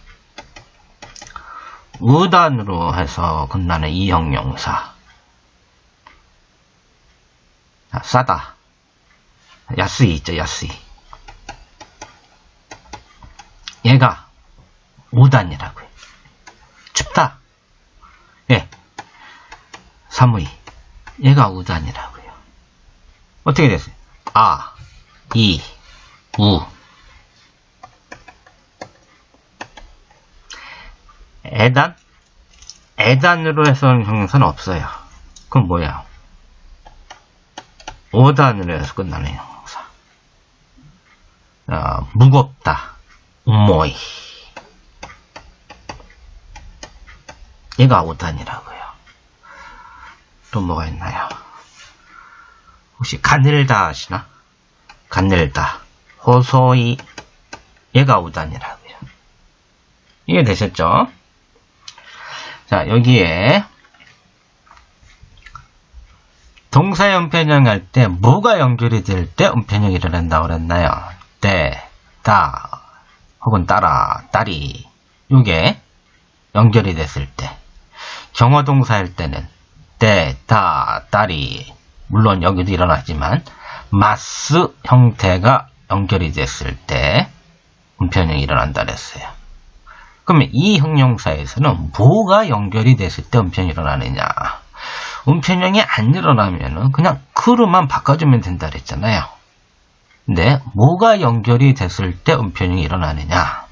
우단으로 해서 끝나는 이 형용사. 싸다. 야스이 있죠, 야스이. 얘가 5단이라고요. 춥다. 예. 사무이. 얘가 5단이라고요. 어떻게 됐어요? 아, 이, 우. 애단? 애단으로 해서는 형용사는 없어요. 그럼 뭐야? 5단으로 해서 끝나는 형용사. 무겁다. 우모이. 얘가 5단이라고요. 또 뭐가 있나요? 혹시 가늘다 하시나? 가늘다. 호소이. 얘가 5단이라고요. 이해되셨죠? 자, 여기에 동사의 음편형 할 때 뭐가 연결이 될 때 음편형이 일어난다고 그랬나요? 때, 다, 혹은 따라, 따리. 이게 연결이 됐을 때. 경어동사 할 때는 때, 다, 따리. 물론 여기도 일어나지만 마스 형태가 연결이 됐을 때 음편형이 일어난다 그랬어요. 그러면 이 형용사에서는 뭐가 연결이 됐을 때 음편형이 일어나느냐? 음편형이 안 일어나면은 그냥 그루만 바꿔주면 된다 그랬잖아요. 근데 뭐가 연결이 됐을 때 음편형이 일어나느냐?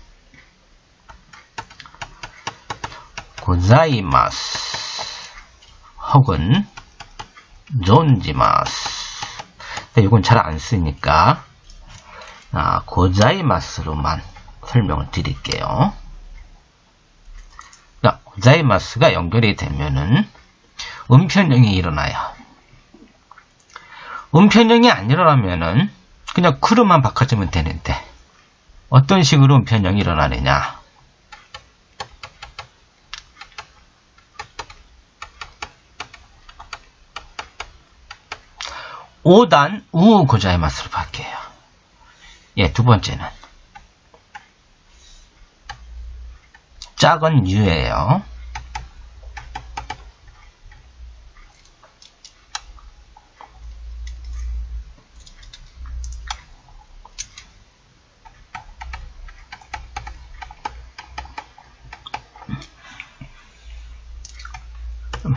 고자이마스 혹은 존지마스. 근데 이건 잘 안 쓰니까 고자이마스로만 설명을 드릴게요. 고자이마스가 연결이 되면은 음편형이 일어나요. 음편형이 안 일어나면은 그냥 크루만 바꿔주면 되는데 어떤 식으로 음편형이 일어나느냐? 5단 우 고자이마스로 바뀌어요. 예, 두 번째는 작은 유예요.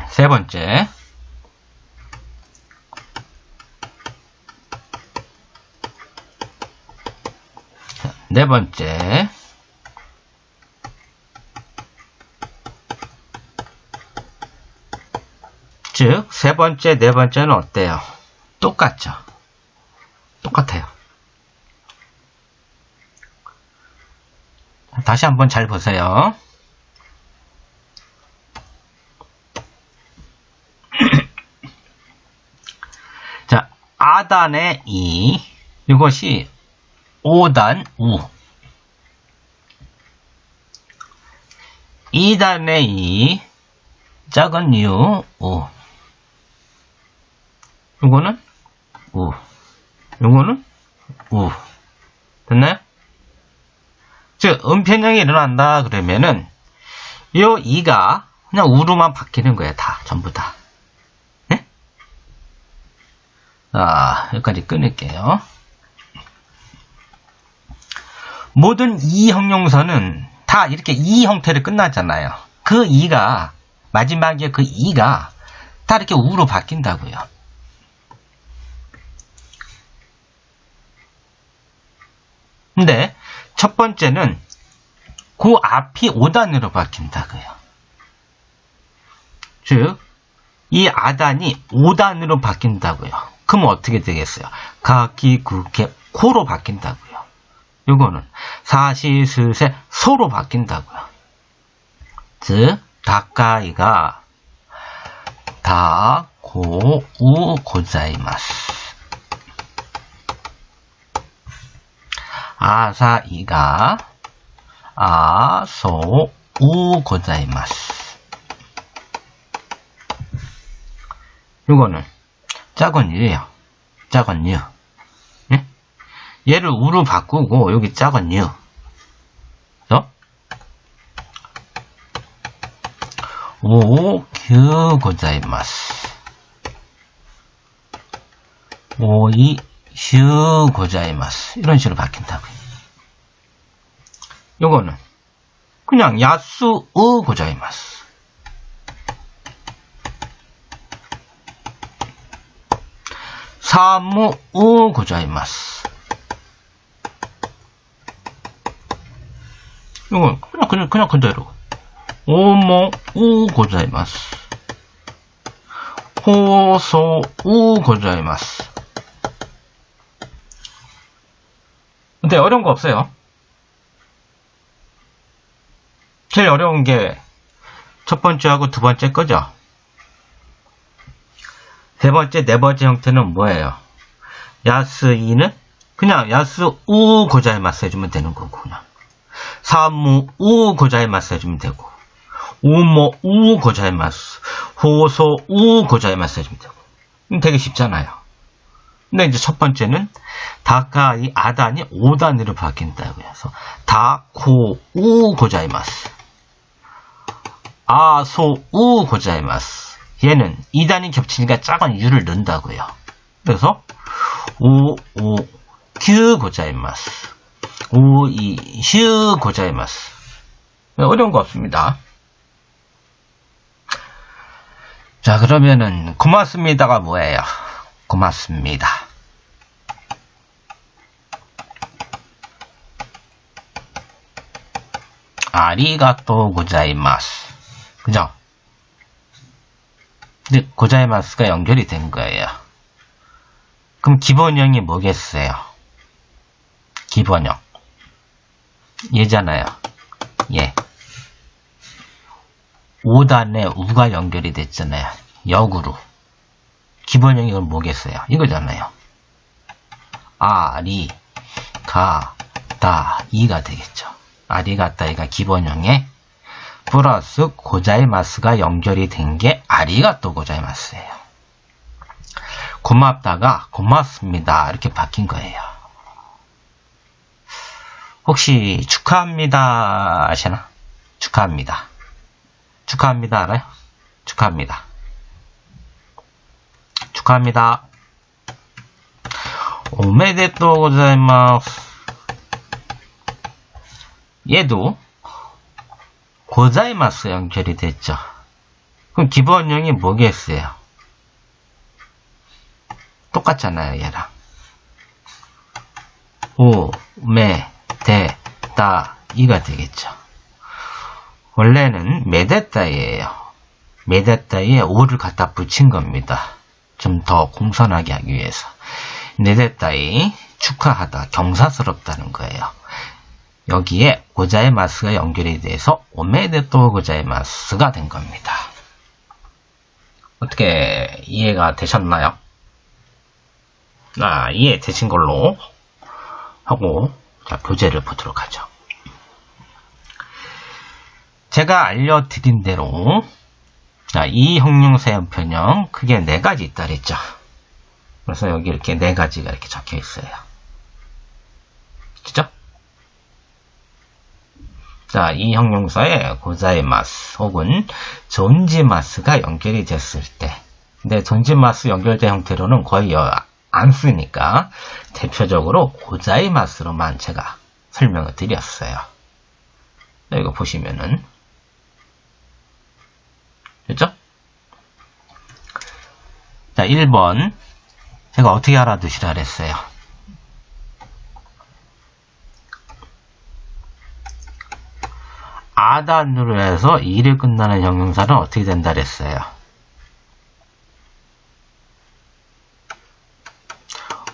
세 번째. 네 번째. 즉, 세 번째, 네 번째는 어때요? 똑같죠? 똑같아요. 다시 한번 잘 보세요. 자, 아단의 이, 이것이 5단 우. 2단의 이, 작은 유, 우. 요거는 우. 요거는 우. 됐나요? 즉, 음편형이 일어난다 그러면은 요 이가 그냥 우로만 바뀌는 거예요. 다. 전부 다. 네? 여기까지 끊을게요. 모든 이 형용사는 다 이렇게 이 형태로 끝나잖아요. 그 이가 마지막에 그 이가 다 이렇게 우로 바뀐다고요. 근데 첫 번째는 그 앞이 5단으로 바뀐다고요. 즉, 이 아단이 5단으로 바뀐다고요. 그럼 어떻게 되겠어요? 가기, 구개, 코로 바뀐다고요. 요거는 사시, 스세, 소로 바뀐다고요. 즉, 다까이가 다, 고, 우, 고자이마스. 아사이가 아, 소, 우, 고자이마스. 요거는 작은 유예요. 작은 유. 예? 얘를 우로 바꾸고 여기 작은 유. 그래서 오, 규, 고자이마스. 오이, 휴, 고자이마스. 이런 식으로 바뀐다고요. 요거는 그냥 야수, 우, 고자이마스. 사무, 우, 고자이마스. 요건 그냥 그대로. 오모, 우, 고자이마스. 호소, 우, 고자이마스. 근데 어려운 거 없어요. 제일 어려운 게 첫 번째하고 두 번째 거죠. 세 번째, 네 번째 형태는 뭐예요? 야스이는 그냥 야스 우 고자이마스 해주면 되는 거고, 그냥. 사무 우 고자이마스 해주면 되고, 오모 우 고자이마스, 호소 우 고자이마스 해주면 되고. 되게 쉽잖아요. 근데 이제 첫 번째는 다카이 아단이 5단으로 바뀐다고 해서 다코 우 고자이마스. 아소 우 고자이마스. 얘는 2단이 겹치니까 작은 유를 넣는다고요. 그래서 오 규 고자이마스. 오이 휴 고자이마스. 어려운 거 없습니다. 자, 그러면은 고맙습니다가 뭐예요? 고맙습니다. 아리가또 고자이마스. 그죠? 근데 고자이마스가 연결이 된 거예요. 그럼 기본형이 뭐겠어요? 기본형. 얘잖아요. 얘. 5단에 우가 연결이 됐잖아요. 역으로. 기본형이 이건 뭐겠어요? 이거잖아요. 아리, 가, 다, 이가 되겠죠. 아리가따이가 기본형에 플러스 고자이마스가 연결이 된 게 아리가또 고자이마스예요. 고맙다가 고맙습니다 이렇게 바뀐 거예요. 혹시 축하합니다 아시나? 축하합니다. 축하합니다 알아요? 축하합니다. 축하합니다. 오메데또 고자이마스. 얘도 고자이마스 연결이 됐죠. 그럼 기본형이 뭐겠어요? 똑같잖아요, 얘랑. 오, 매, 대, 다, 이가 되겠죠. 원래는 메데따이에요. 메데따이에 오를 갖다 붙인 겁니다. 좀 더 공손하게 하기 위해서. 메데따이, 축하하다, 경사스럽다는 거예요. 여기에 고자이마스가 연결이 돼서 오메데또 고자이마스가 된 겁니다. 어떻게 이해가 되셨나요? 이해되신 걸로 하고, 자, 교재를 보도록 하죠. 제가 알려드린 대로, 자, 이 형용사의 형편형, 크게 4가지 있다 그랬죠. 그래서 여기 이렇게 4가지가 이렇게 적혀 있어요. 그죠? 자, 이 형용사에 고자이마스 혹은 존지마스가 연결이 됐을 때, 근데 존지마스 연결된 형태로는 거의 안 쓰니까 대표적으로 고자이마스로만 제가 설명을 드렸어요. 이거 보시면은 됐죠? 자, 1번 제가 어떻게 알아두시라 그랬어요? 아단으로 해서 2를 끝나는 형용사는 어떻게 된다 그랬어요?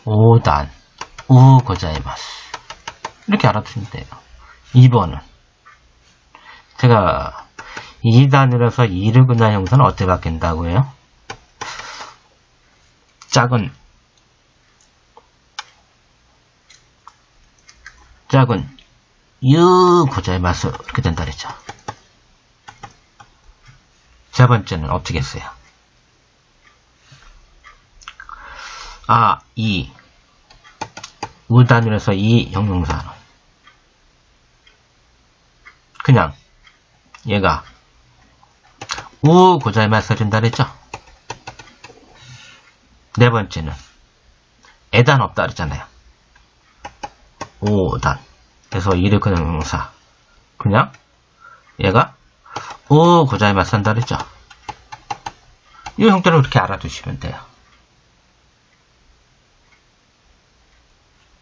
오단, 우 고자이마스. 이렇게 알아두시면 돼요. 2번은 제가 2단으로 해서 2를 끝나는 형용사는 어떻게 바뀐다고요? 작은 유 고자이마스 이렇게 된다 그랬죠. 세 번째는 어떻게 했어요? 이 우단으로 해서 이 형용사는 그냥 얘가 우 고자이마스를 된다 그랬죠. 네 번째는 에단 없다 그랬잖아요. 오단 그래서 이를 그냥 형용사 그냥 얘가 우 고자이마스 한다 그랬죠. 이 형태로 그렇게 알아두시면 돼요.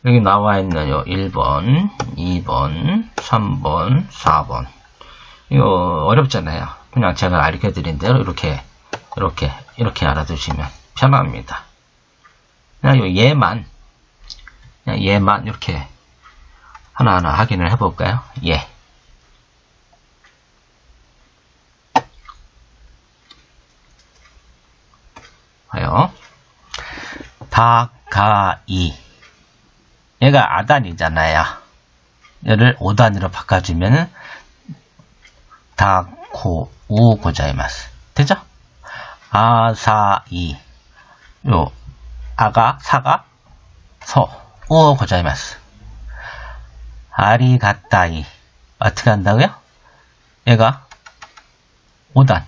여기 나와 있는 요 1번, 2번, 3번, 4번 이거 어렵잖아요. 그냥 제가 알려드린 대로 이렇게 알아두시면 편합니다. 그냥 얘만 이렇게 하나하나 확인을 해볼까요? 예. 봐요. 다가이. 얘가 아단이잖아요. 얘를 5단으로 바꿔주면 다코 우 고자이마스. 되죠? 아사이. 요 아가 사가 서 우 고자이마스. 아리가따이. 어떻게 한다고요? 얘가 5단.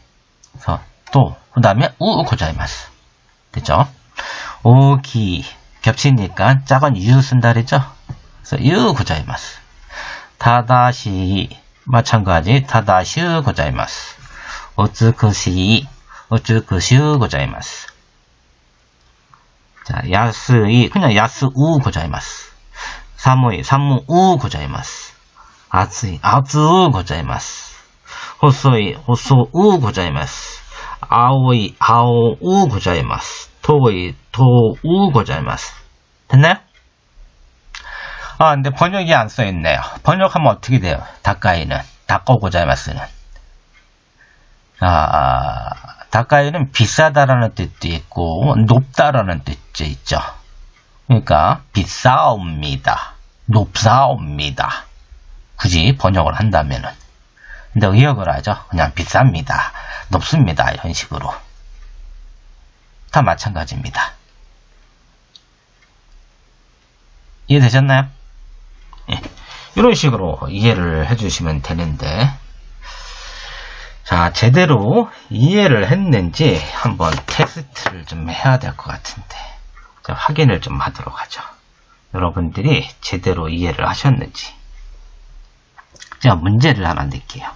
그래서 또 그 다음에 우 고자이마스. 됐죠? 오기 겹치니까 작은 유 쓴다 그랬죠? 그래서 유 고자이마스. 다다시 마찬가지 다다슈 고자이마스. 오츠쿠시 고자이마스. 자, 야스이 그냥 야스우 고자이마스. 사무이 사무우 고자이마스. 아츠우 고자이마스. 호소이 호소우 고자이마스. 아오이 아오우 고자이마스. 토이 토우 고자이마스. 됐나요? 근데 번역이 안 써있네요. 번역하면 어떻게 돼요? 다카이는 다코 고자이마스는 다카이는 비싸다라는 뜻도 있고 높다라는 뜻도 있죠. 그러니까 비싸옵니다. 높사옵니다. 굳이 번역을 한다면은. 근데 의역을 하죠. 그냥 비쌉니다. 높습니다. 이런 식으로. 다 마찬가지입니다. 이해되셨나요? 예. 이런 식으로 이해를 해주시면 되는데, 자, 제대로 이해를 했는지 한번 테스트를 좀 해야 될 것 같은데, 자, 확인을 좀 하도록 하죠. 여러분들이 제대로 이해를 하셨는지. 제가 문제를 하나 낼게요.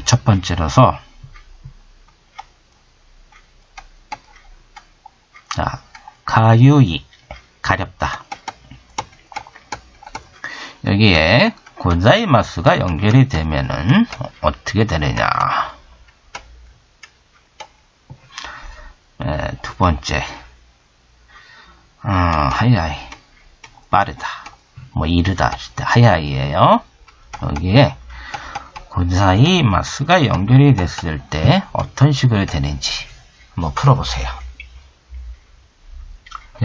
첫 번째로서, 자, 가유이, 가렵다. 여기에 고자이마스가 연결이 되면은 어떻게 되느냐. 두 번째, 하야이, 빠르다, 뭐 이르다 할 때 하야이예요. 여기에 고자이마스가 연결이 됐을 때 어떤 식으로 되는지 한번 풀어보세요.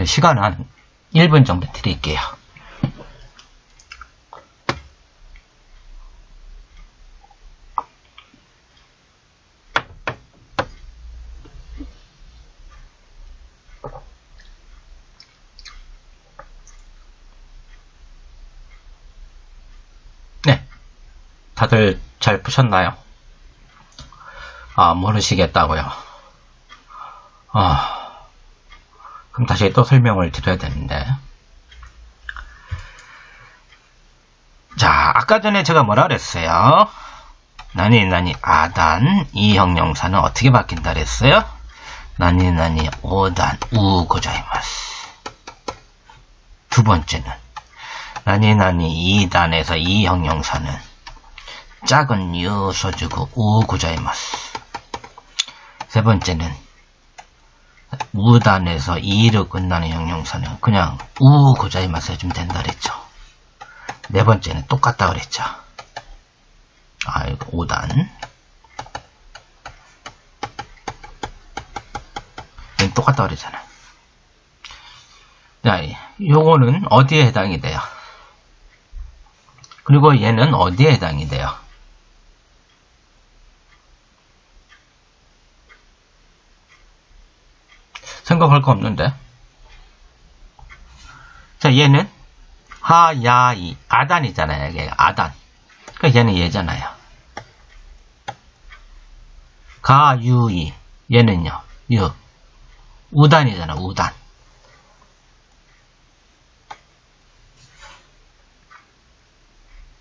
시간 한 1분 정도 드릴게요. 네, 다들 잘 푸셨나요? 모르시겠다고요? 그럼 다시 또 설명을 드려야 되는데. 자, 아까 전에 제가 뭐라 그랬어요? 나니 아단 이 형용사는 어떻게 바뀐다 그랬어요? 나니 오단 우 고자이마스. 두 번째는 나니 이단에서 이 형용사는 작은 유 써주고 우 고자이마스. 세 번째는 우단에서 이로 끝나는 형용사는 그냥 우 고자이마스 해주면 된다 그랬죠. 네 번째는 똑같다 그랬죠. 이거 5단. 얘는 똑같다 그랬잖아. 자, 요거는 어디에 해당이 돼요? 그리고 얘는 어디에 해당이 돼요? 생각할 거 없는데. 자, 얘는 하야이, 아단이잖아요. 이게 아단. 그러니까 얘는 얘잖아요. 가유이, 얘는요, 유. 우단이잖아, 우단.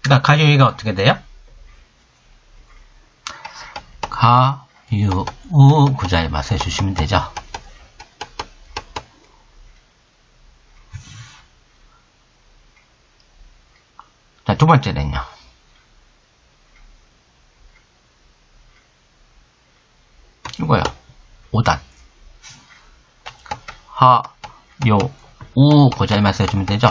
그러니까 가유이가 어떻게 돼요? 가유, 우, 구자이마스 해주시면 되죠. 자, 두 번째는요. 이거요. 5단. 하, 요, 우, 고자이마스 해주면 되죠.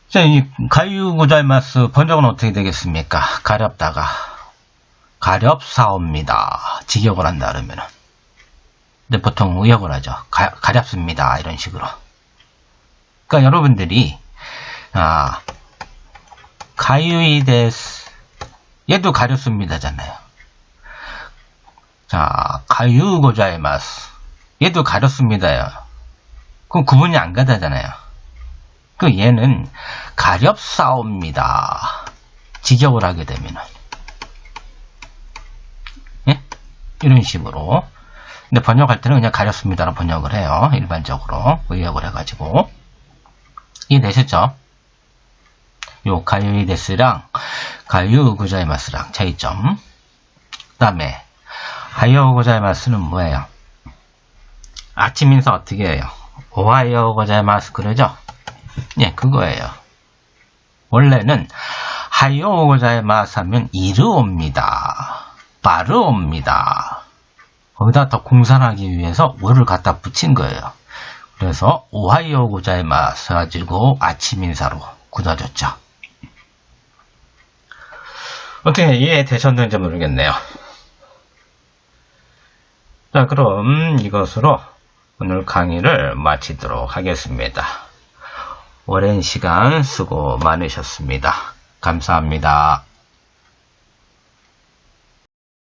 자, 이 가유 고자이마스 번역은 어떻게 되겠습니까? 가렵다가 가렵사옵니다. 직역을 한다 그러면은. 근데 보통 의역을 하죠. 가렵습니다. 이런 식으로. 그러니까 여러분들이 가유이 데스, 얘도 가렵습니다잖아요. 자, 가유 고자이마스, 얘도 가렵습니다요. 그럼 구분이 안 가다잖아요. 그 얘는 가렵사옵니다. 직역을 하게 되면은, 예? 이런 식으로. 근데 번역할 때는 그냥 가렵습니다로 번역을 해요. 일반적으로 의역을 해가지고. 이해되셨죠? 요 가유이 데스랑 가유 고자이마스랑 차이점. 그 다음에 하요 고자이마스는 뭐예요? 아침 인사 어떻게 해요? 오하요 고자이마스 그러죠? 예, 그거예요. 원래는 하요 고자이마스 하면 이르옵니다. 빠르옵니다. 거기다 더 공산하기 위해서 오를 갖다 붙인 거예요. 그래서 오하요 고자이마스 가지고 아침 인사로 굳어졌죠. 어떻게 이해되셨는지 모르겠네요. 자, 그럼 이것으로 오늘 강의를 마치도록 하겠습니다. 오랜 시간 수고 많으셨습니다. 감사합니다.